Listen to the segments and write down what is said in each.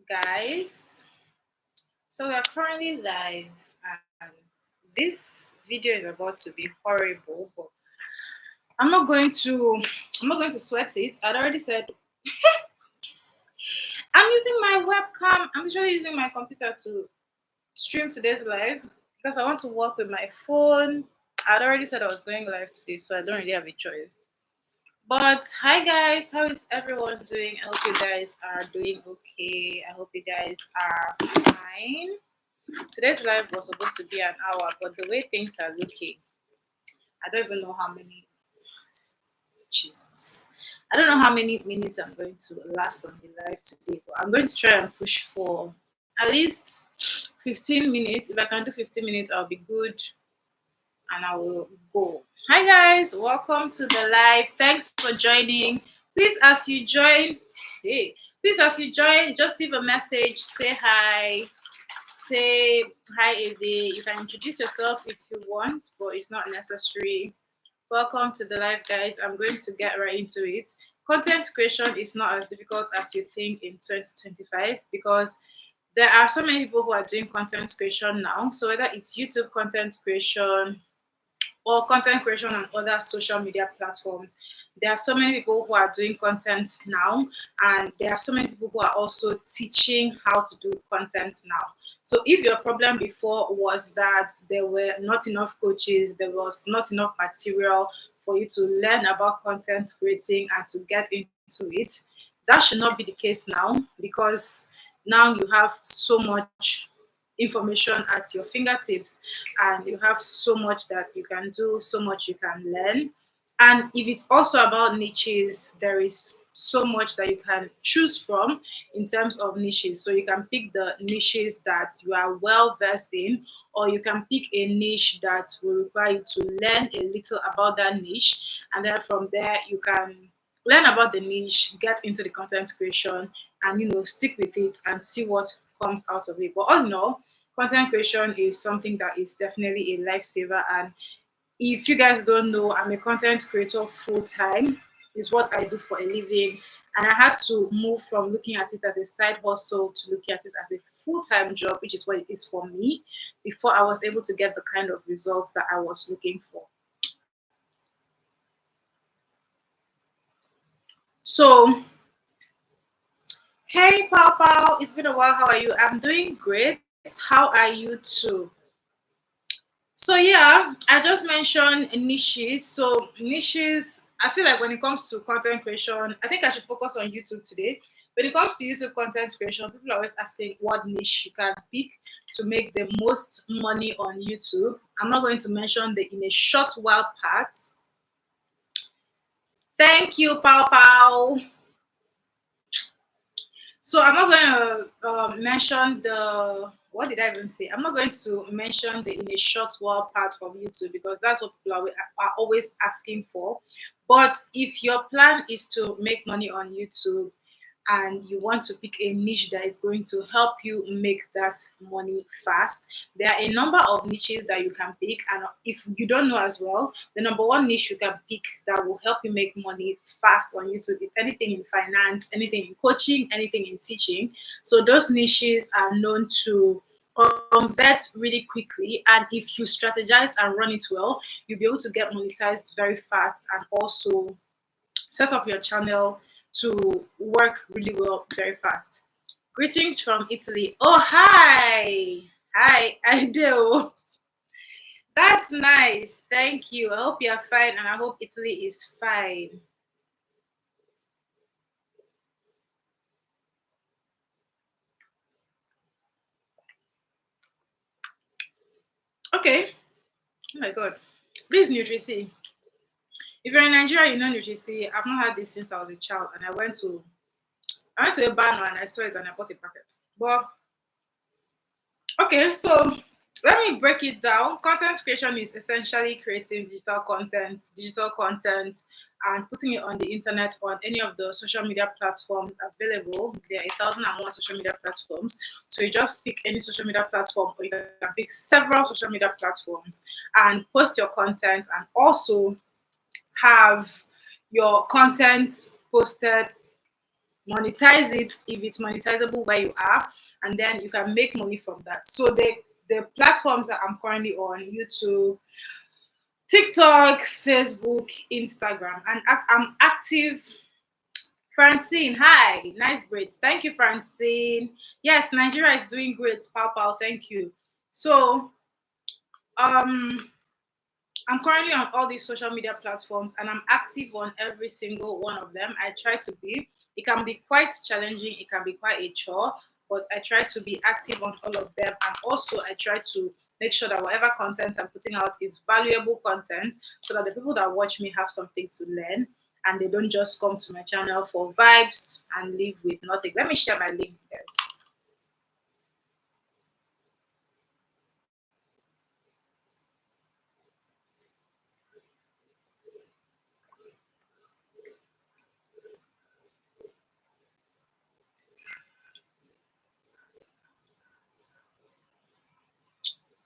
guys. So we are currently live, and this video is about to be horrible, but I'm not going to I'm not going to sweat it. I'd already said I'm using my webcam. I'm usually using my computer to stream today's live because I want to work with my phone. I'd already said I was going live today, so I don't really have a choice. But hi guys, how is everyone doing? I hope you guys are doing okay. I hope you guys are fine. Today's live was supposed to be an hour, but the way things are looking, I don't even know how many. Jesus. I don't know how many minutes I'm going to last on the live today, but I'm going to try and push for at least 15 minutes. If I can do 15 minutes, I'll be good and I will go. Hi guys, welcome to the live. Thanks for joining. Please, as you join, hey, please as you join, just leave a message, say hi, say hi if you can introduce yourself if you want, but it's not necessary. Welcome to the live, guys. I'm going to get right into it. Content creation is not as difficult as you think in 2025 because there are so many people who are doing content creation now. So whether it's YouTube content creation or content creation on other social media platforms. There are so many people who are doing content now, and there are so many people who are also teaching how to do content now. So, if your problem before was that there were not enough coaches, there was not enough material for you to learn about content creating and to get into it, that should not be the case now because now you have so much information at your fingertips and you have so much that you can do, so much you can learn. And if it's also about niches, there is so much that you can choose from in terms of niches. So you can pick the niches that you are well versed in, or you can pick a niche that will require you to learn a little about that niche. And then from there, you can learn about the niche, get into the content creation, and stick with it and see what comes out of it. But all in all, content creation is something that is definitely a lifesaver. And if you guys don't know, I'm a content creator full time. Is what I do for a living, and I had to move from looking at it as a side hustle to looking at it as a full time job, which is what it is for me. Before I was able to get the kind of results that I was looking for. So, hey, Pao, it's been a while. How are you? I'm doing great. How are you too? So yeah, I just mentioned niches. So niches, I feel like when it comes to content creation, I think I should focus on YouTube today. When it comes to YouTube content creation, people are always asking what niche you can pick to make the most money on YouTube. I'm not going to mention the in a short while part. Thank you, Pao. So I'm not going to mention the what did I even say? I'm not going to mention the in a short while part of YouTube because that's what people are always asking for. But if your plan is to make money on YouTube and you want to pick a niche that is going to help you make that money fast, there are a number of niches that you can pick. And if you don't know as well, the number one niche you can pick that will help you make money fast on YouTube is anything in finance, anything in coaching, anything in teaching. So those niches are known to convert really quickly, and if you strategize and run it well, you'll be able to get monetized very fast and also set up your channel to work really well very fast. Greetings from Italy. Oh, hi. Hi, I do. That's nice. Thank you. I hope you're fine and I hope Italy is fine. Okay. Oh my god. This is Nutrici. If you're in Nigeria, you know Nutrici. I've not had this since I was a child and I went to a bar and I saw it and I bought a packet. But okay, so let me break it down. Content creation is essentially creating digital content, and putting it on the internet on any of the social media platforms available. There are 1,001 social media platforms. So you just pick any social media platform, or you can pick several social media platforms and post your content, and also have your content posted monetize it if it's monetizable where you are, and then you can make money from that. So the platforms that I'm currently on: YouTube, TikTok, Facebook, Instagram, and I'm active. Francine, hi, nice braids. Thank you, Francine. Yes, Nigeria is doing great. Pow pow, thank you. So, um, I'm currently on all these social media platforms and I'm active on every single one of them. I try to be. It can be quite challenging, it can be quite a chore, but I try to be active on all of them. And also, I try to make sure that whatever content I'm putting out is valuable content so that the people that watch me have something to learn and they don't just come to my channel for vibes and leave with nothing. Let me share my link, guys.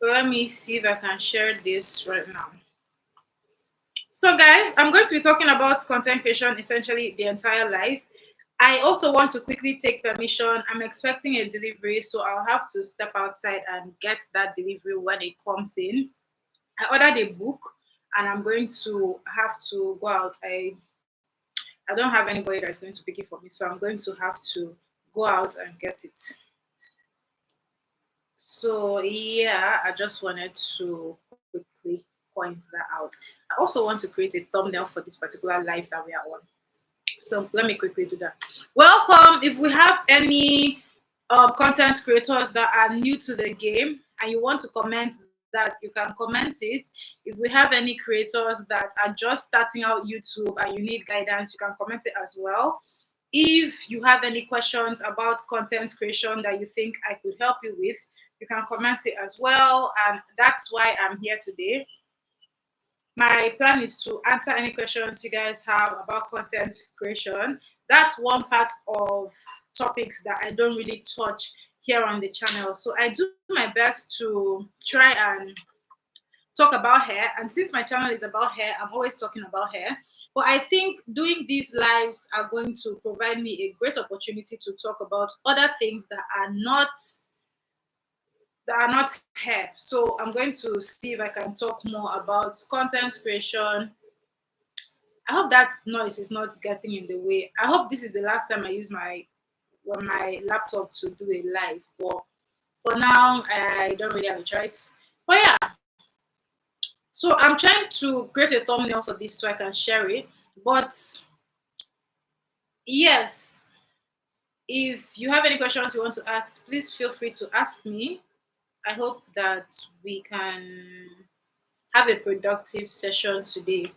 Let me see if I can share this right now. So, guys, I'm going to be talking about content creation essentially the entire life. I also want to quickly take permission. I'm expecting a delivery, so I'll have to step outside and get that delivery when it comes in. I ordered a book and I'm going to have to go out. I don't have anybody that's going to pick it for me, so I'm going to have to go out and get it. So, yeah, I just wanted to quickly point that out. I also want to create a thumbnail for this particular live that we are on. So let me quickly do that. Welcome. If we have any content creators that are new to the game and you want to comment that, you can comment it. If we have any creators that are just starting out YouTube and you need guidance, you can comment it as well. If you have any questions about content creation that you think I could help you with, you can comment it as well. And that's why I'm here today. My plan is to answer any questions you guys have about content creation. That's one part of topics that I don't really touch here on the channel. So I do my best to try and talk about hair. And since my channel is about hair, I'm always talking about hair. But I think doing these lives are going to provide me a great opportunity to talk about other things that are not hair. So I'm going to see if I can talk more about content creation. I hope that noise is not getting in the way. I hope this is the last time I use my laptop to do a live. But for now, I don't really have a choice. But yeah, so I'm trying to create a thumbnail for this so I can share it. But yes, if you have any questions you want to ask, please feel free to ask me. I hope that we can have a productive session today.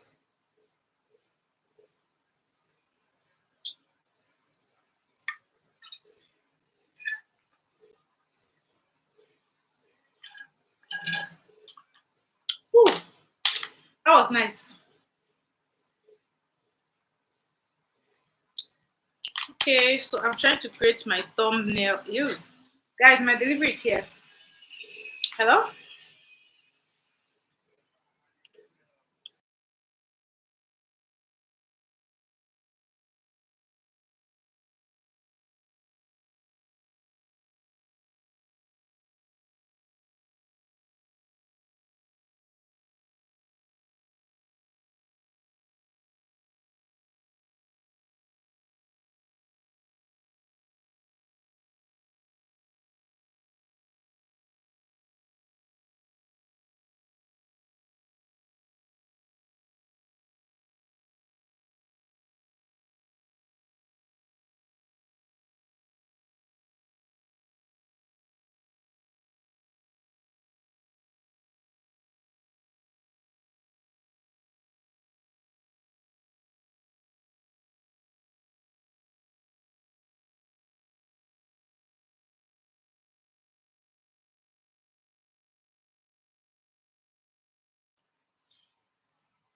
Whew, that was nice. Okay, so I'm trying to create my thumbnail. You guys, my delivery is here. Hello?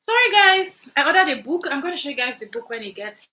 Sorry, guys. I ordered a book. I'm going to show you guys the book when it gets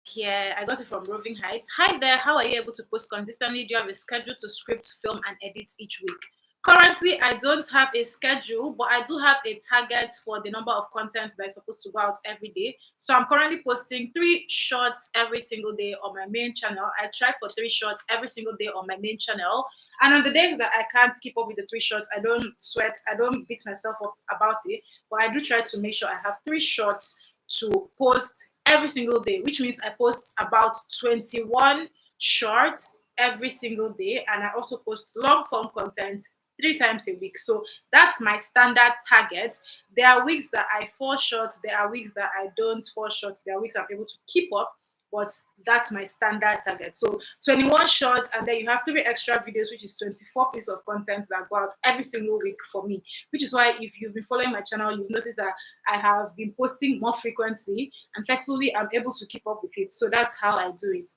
here. I got it from Roving Heights. Hi there. How are you able to post consistently? Do you have a schedule to script, film, and edit each week? Currently, I don't have a schedule, but I do have a target for the number of content that is supposed to go out every day. So I'm currently posting 3 shorts every single day on my main channel. I try for 3 shorts every single day on my main channel. And on the days that I can't keep up with the 3 shorts, I don't sweat, I don't beat myself up about it. But I do try to make sure I have 3 shorts to post every single day, which means I post about 21 shorts every single day. And I also post long form content 3 times a week. So that's my standard target. There are weeks that I fall short, there are weeks that I don't fall short, there are weeks I'm able to keep up, but that's my standard target. So 21 shorts, and then you have 3 extra videos, which is 24 pieces of content that go out every single week for me. Which is why, if you've been following my channel, you've noticed that I have been posting more frequently, and thankfully, I'm able to keep up with it. So that's how I do it.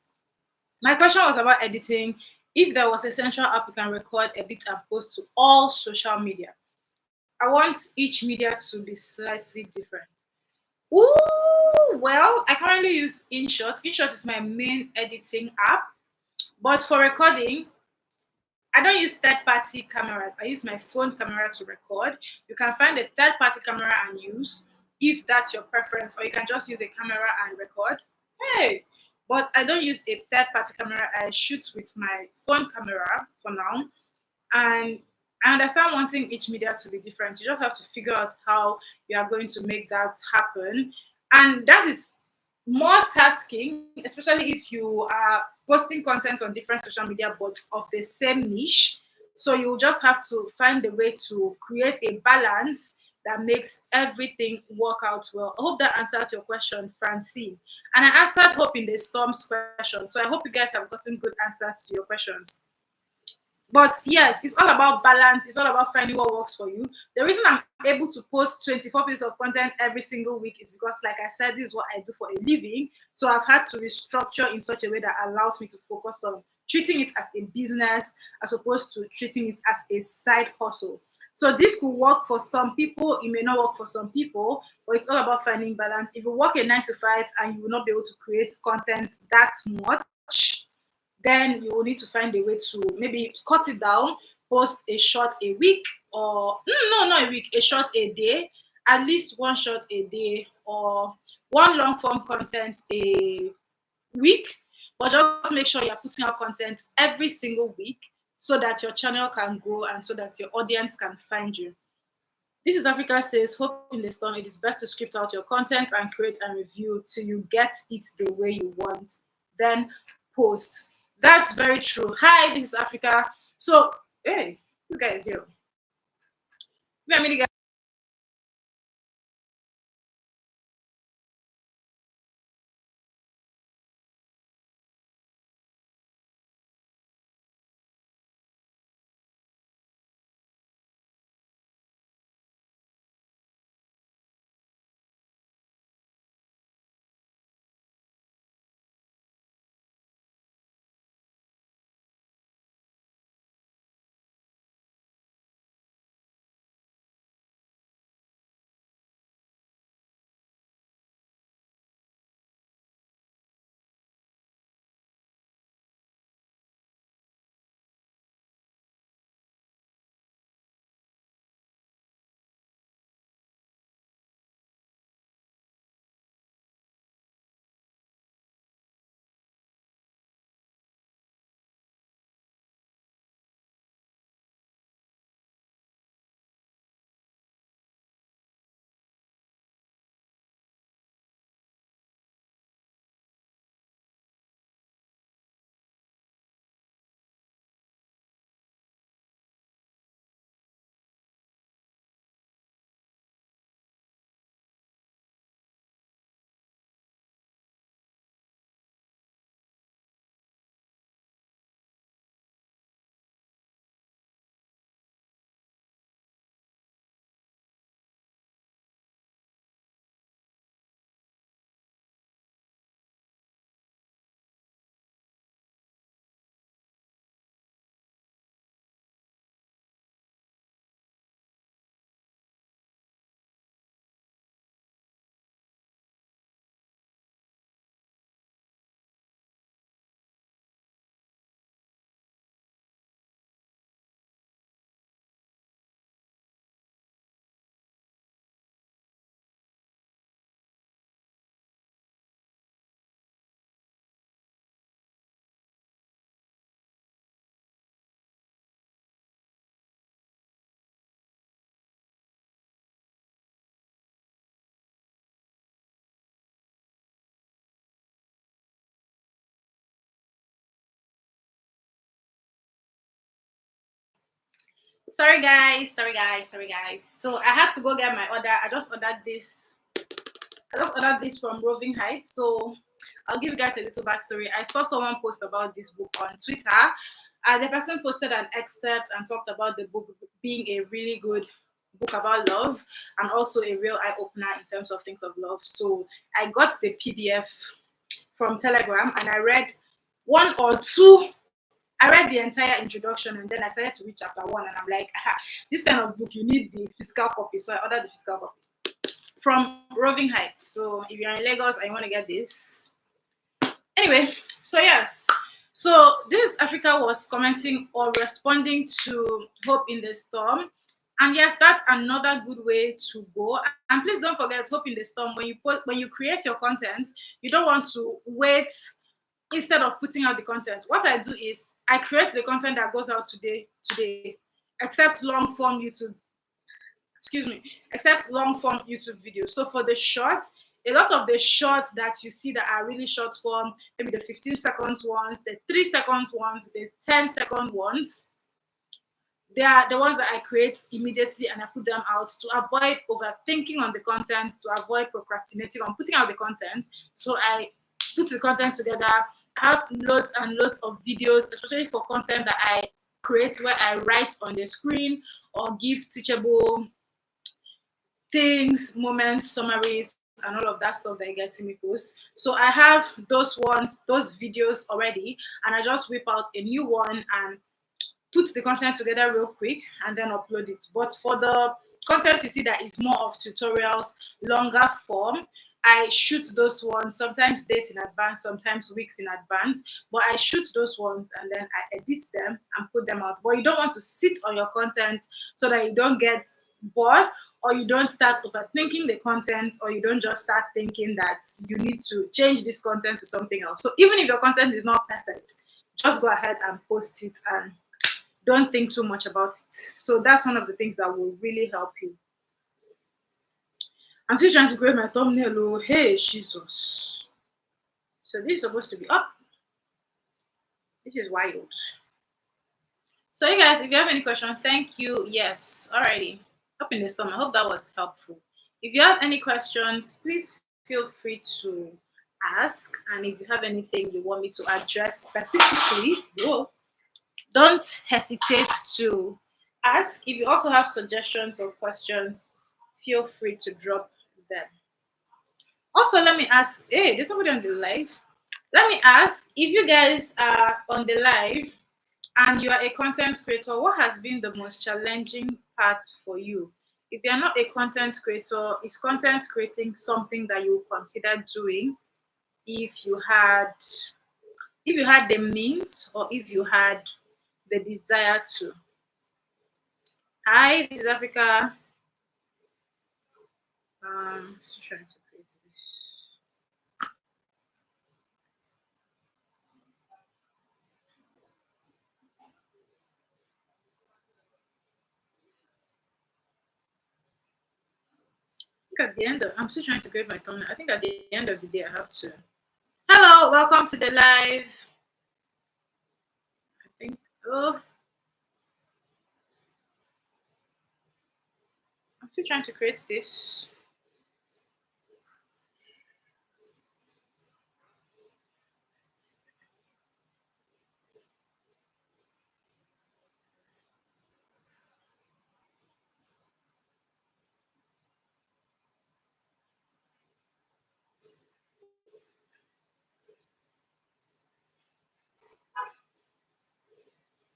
My question was about editing. If there was a central app you can record, edit, and post to all social media, I want each media to be slightly different. Ooh, well, I currently use InShot. InShot is my main editing app, but for recording, I don't use third-party cameras. I use my phone camera to record. You can find a third-party camera and use if that's your preference, or you can just use a camera and record. Hey, but I don't use a third-party camera. I shoot with my phone camera for now, and I understand wanting each media to be different. You just have to figure out how you are going to make that happen. And that is more tasking, especially if you are posting content on different social media but of the same niche. So you just have to find a way to create a balance that makes everything work out well. I hope that answers your question, Francine. And I answered Hope in the Storm's question. So I hope you guys have gotten good answers to your questions. But yes, it's all about balance. It's all about finding what works for you. The reason I'm able to post 24 pieces of content every single week is because, like I said, this is what I do for a living. So I've had to restructure in such a way that allows me to focus on treating it as a business as opposed to treating it as a side hustle. So this could work for some people, it may not work for some people, but it's all about finding balance. If you work a 9 to 5 and you will not be able to create content that much, then you will need to find a way to maybe cut it down, post a short a week, or no, not a week, a short a day, at least 1 short a day, or 1 long form content a week. But just make sure you're putting out content every single week so that your channel can grow and so that your audience can find you. This is Africa Says, Hope in the Storm. It is best to script out your content and create and review till you get it the way you want. Then post. That's very true. Hi, this is Africa. So, hey, you guys, yo. Sorry guys. So I had to go get my order. I just ordered this from Roving Heights. So I'll give you guys a little backstory. I saw someone post about this book on Twitter. And the person posted an excerpt and talked about the book being a really good book about love and also a real eye opener in terms of things of love. So I got the PDF from Telegram and I read one or two. I read the entire introduction and then I started to read chapter one and I'm like, this kind of book, you need the physical copy. So I ordered the physical copy from Roving Heights. So if you're in Lagos and you want to get this. Anyway, so yes. So this Africa was commenting or responding to Hope in the Storm. And yes, that's another good way to go. And please don't forget Hope in the Storm. When you create your content, you don't want to wait instead of putting out the content. What I do is I create the content that goes out today, except long form YouTube excuse me, except long form YouTube videos. So for the shorts, a lot of the shorts that you see that are really short form, maybe the 15 seconds ones, the 3 seconds ones, the 10-second ones, they are the ones that I create immediately and I put them out to avoid overthinking on the content, to avoid procrastinating on putting out the content. So I put the content together. I have loads and loads of videos, especially for content that I create where I write on the screen or give teachable things, moments, summaries, and all of that stuff that you get in me post. So I have those videos already, and I just whip out a new one and put the content together real quick and then upload it. But for the content you see that is more of tutorials, longer form, I shoot those ones sometimes days in advance, sometimes weeks in advance. But I shoot those ones and then I edit them and put them out. But you don't want to sit on your content so that you don't get bored or you don't start overthinking the content or you don't just start thinking that you need to change this content to something else. So even if your content is not perfect, just go ahead and post it and don't think too much about it. So that's one of the things that will really help you. I'm still trying to create my thumbnail. Oh, hey, Jesus. So this is supposed to be up. This is wild. So, you guys, if you have any questions, thank you. Yes, alrighty. Up in the storm. I hope that was helpful. If you have any questions, please feel free to ask. And if you have anything you want me to address specifically, don't hesitate to ask. If you also have suggestions or questions, feel free to drop them. Also, let me ask, hey, there's somebody on the live. Let me ask if you guys are on the live and you are a content creator, what has been the most challenging part for you? If you're not a content creator, is content creating something that you consider doing if you had the means or if you had the desire to? Hi, this is Africa. Just trying to create this. I think at the end of, I'm still trying to create my thumbnail. I think at the end of the day, I have to. Hello, welcome to the live. I think. Oh, I'm still trying to create this.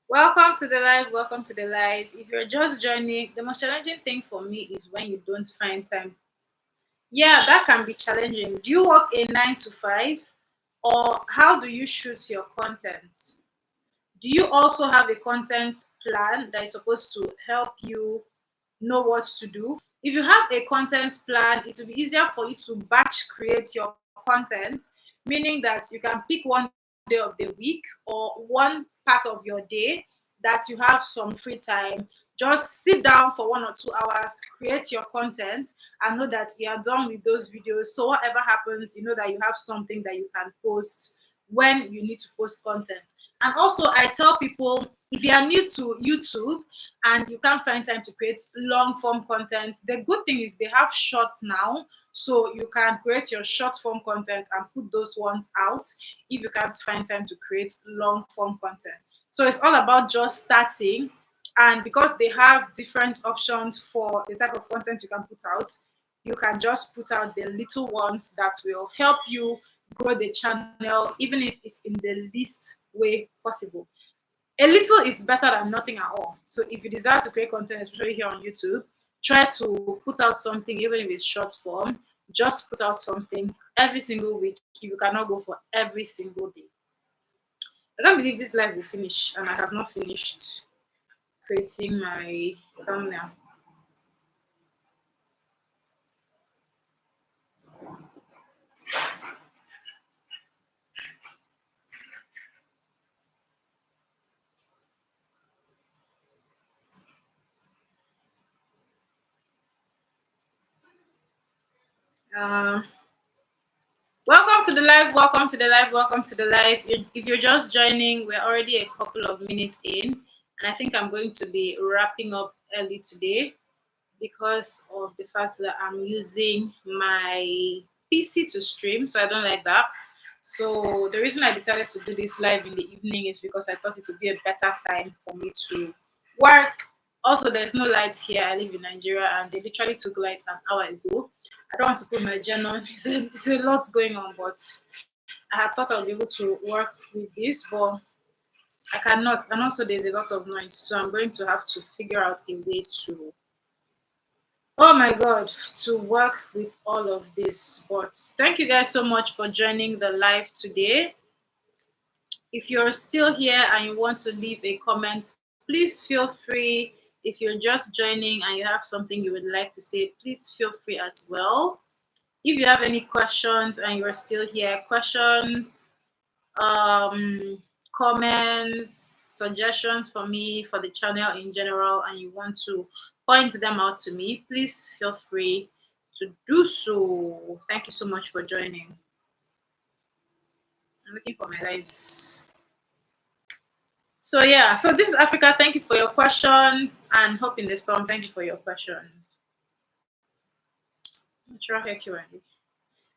Welcome to the live. Welcome to the live. If you're just joining, the most challenging thing for me is when you don't find time. Yeah, that can be challenging. Do you work a 9 to 5, or how do you shoot your content? Do you also have a content plan that is supposed to help you know what to do? If you have a content plan, it will be easier for you to batch create your content, meaning that you can pick one day of the week or one part of your day that you have some free time. Just sit down for 1 or 2 hours, create your content, and know that you are done with those videos. So whatever happens, you know that you have something that you can post when you need to post content. And also, I tell people, if you are new to YouTube and you can't find time to create long form content, the good thing is they have shorts now. So you can create your short form content and put those ones out if you can't find time to create long form content. So it's all about just starting. And because they have different options for the type of content you can put out, you can just put out the little ones that will help you grow the channel, even if it's in the least way possible. A little is better than nothing at all. So if you desire to create content, especially here on YouTube, try to put out something, even if it's short form. Just put out something every single week. If you cannot go for every single day. I can't believe this live will finish and I have not finished creating my thumbnail. Uh, Welcome to the live. Welcome to the live. Welcome to the live. If you're just joining, we're already a couple of minutes in, and I think I'm going to be wrapping up early today because of the fact that I'm using my PC to stream, so I don't like that. So the reason I decided to do this live in the evening is because I thought it would be a better time for me to work. Also, there's no lights here. I live in Nigeria, and they literally took lights an hour ago. I don't want to put my gen on. It's a lot going on, but I had thought I would be able to work with this, but I cannot. And also, there's a lot of noise, so I'm going to have to figure out a way to, oh my god, to work with all of this. But thank you guys so much for joining the live today. If you're still here and you want to leave a comment, please feel free. If you're just joining and you have something you would like to say, please feel free as well. If you have any questions and you're still here, questions, um, comments, suggestions for me, for the channel in general, and you want to point them out to me, please feel free to do so. Thank you so much for joining. I'm looking for my lives. So yeah, so this is Africa. Thank you for your questions, and Hope in the Storm. Thank you for your questions.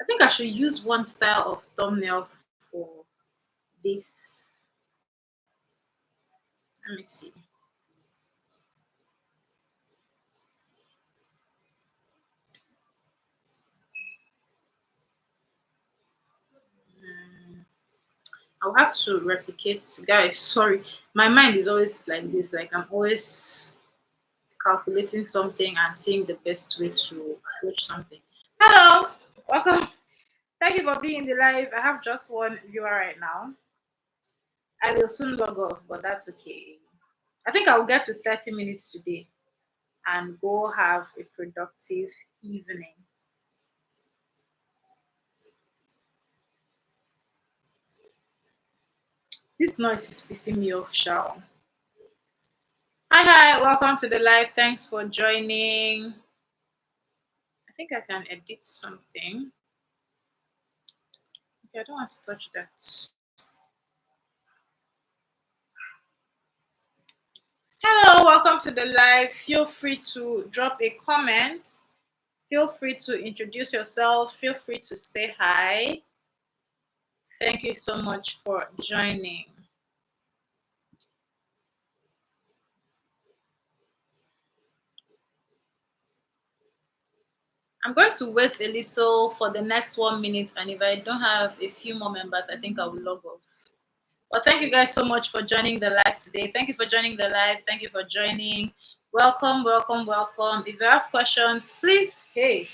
I think I should use one style of thumbnail for this. Let me see. I'll have to replicate, guys. Sorry, my mind is always like this. Like I'm always calculating something and seeing the best way to approach something. Hello, welcome. Thank you for being in the live. I have just one viewer right now. I will soon log off, but that's okay. I think I'll get to 30 minutes today and go have a productive evening. This noise is pissing me off, Shao. Hi, welcome to the live. Thanks for joining. I think I can edit something. Okay, I don't want to touch that. Hello, welcome to the live. Feel free to drop a comment. Feel free to introduce yourself. Feel free to say hi. Thank you so much for joining. I'm going to wait a little for the next 1 minute, and if I don't have a few more members, I think I will log off. Well, thank you guys so much for joining the live today. Thank you for joining the live. Thank you for joining. Welcome, welcome, welcome. If you have questions, please, hey,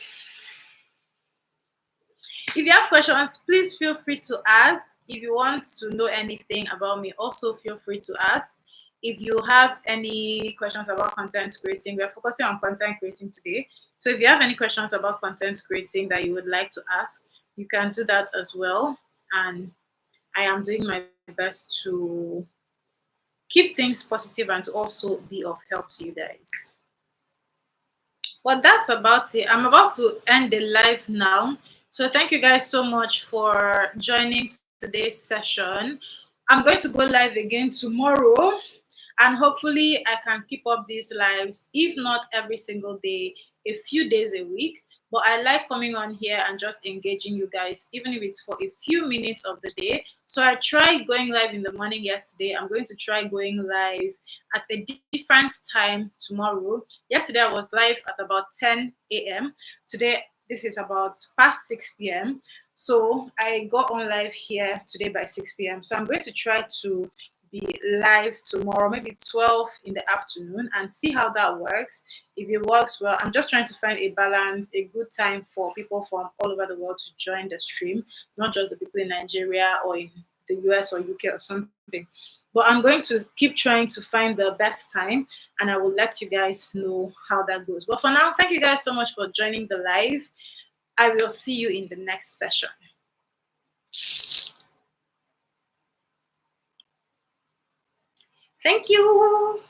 if you have questions, please feel free to ask. If you want to know anything about me, also feel free to ask. If you have any questions about content creating, we're focusing on content creating today. So if you have any questions about content creating that you would like to ask, you can do that as well. And I am doing my best to keep things positive and to also be of help to you guys. Well, that's about it. I'm about to end the live now. So thank you guys so much for joining today's session. I'm going to go live again tomorrow, and hopefully I can keep up these lives, if not every single day, a few days a week. But I like coming on here and just engaging you guys, even if it's for a few minutes of the day. So I tried going live in the morning yesterday. I'm going to try going live at a different time tomorrow. Yesterday I was live at about 10 a.m. Today, this is about past 6 p.m. So I got on live here today by 6 p.m. So I'm going to try to be live tomorrow, maybe 12 in the afternoon, and see how that works. If it works well, I'm just trying to find a balance, a good time for people from all over the world to join the stream, not just the people in Nigeria or in the US or UK or something. But I'm going to keep trying to find the best time, and I will let you guys know how that goes. But for now, thank you guys so much for joining the live. I will see you in the next session. Thank you.